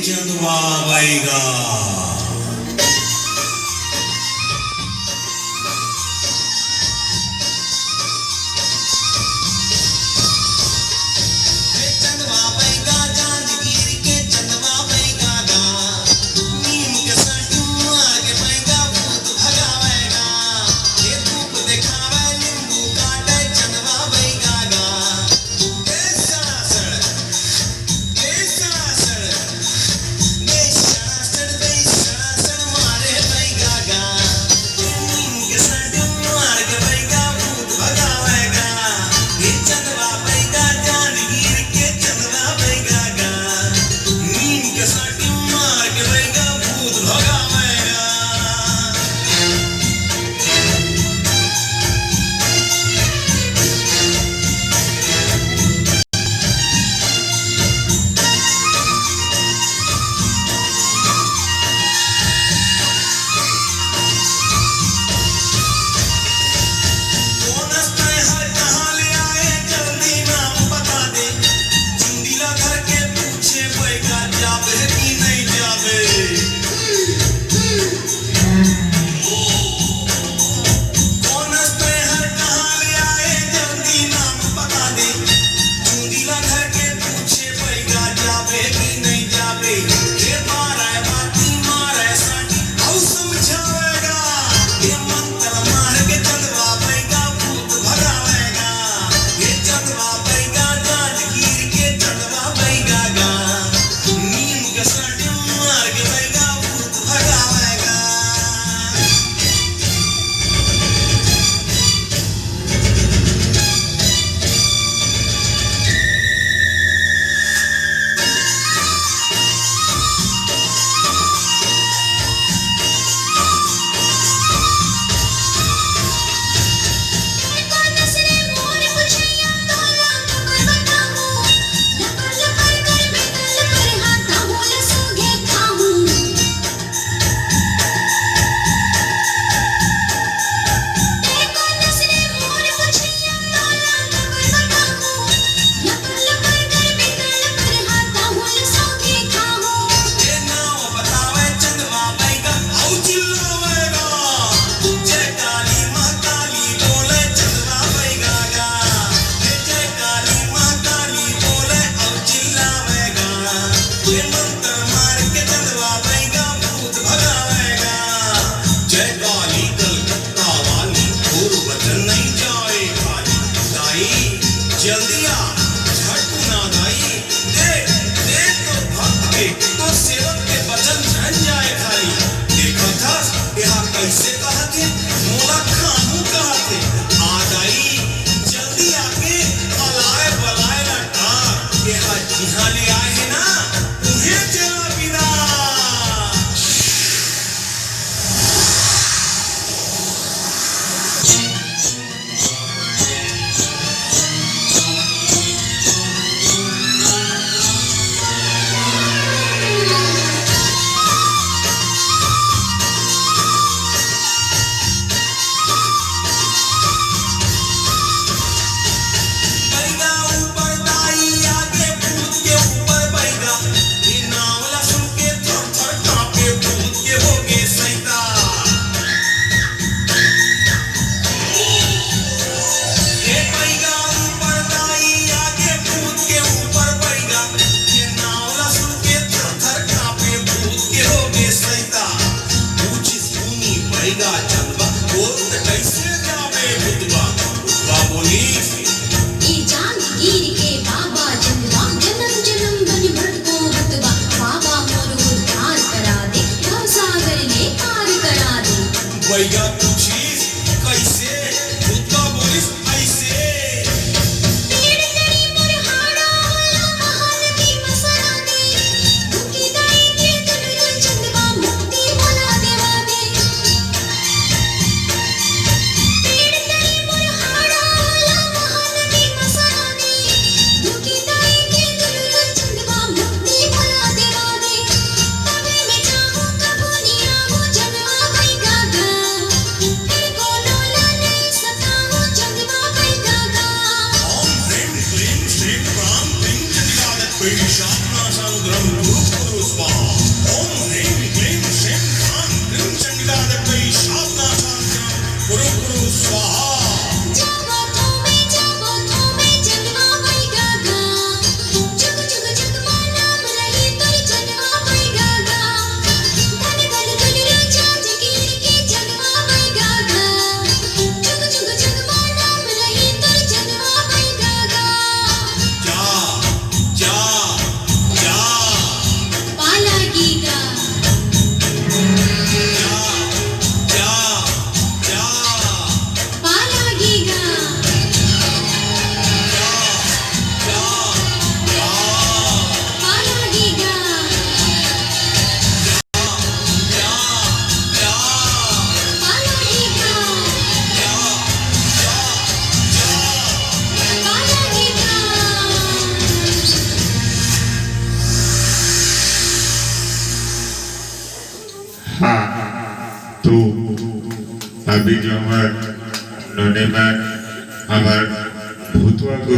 चंदवा बैगा जल्दी आ झट ना दाई देख देख तो भक्त के तो सेवक के वचन झन जाए खाई देखा था यहाँ कैसे कहा थे मोला खामू कहा थे आ दाई जल्दी आके अलाए बलाए ना टार यहाँ जिहाँ ले आए हैं ना उन्हें चला बिना भैया तू चीज कैसे भूतवा बोलिस ऐसे पेड़ तरी मुरहाड़ा होला महल की मसरानी दुखी दाई के दुनिया चंदवा मुक्ति भला देवा दे पेड़ तरी मुरहाड़ा होला महल की मसरानी दुखी दाई के दुनिया चंदवा मुक्ति भला देवा दे तबे मैं चाहूं कबो नहीं आऊं चंदवा भाई गागा Shapna Sangram Guru Guru Swa हाँ तो अभी जो हमार नने में हमार भूतवा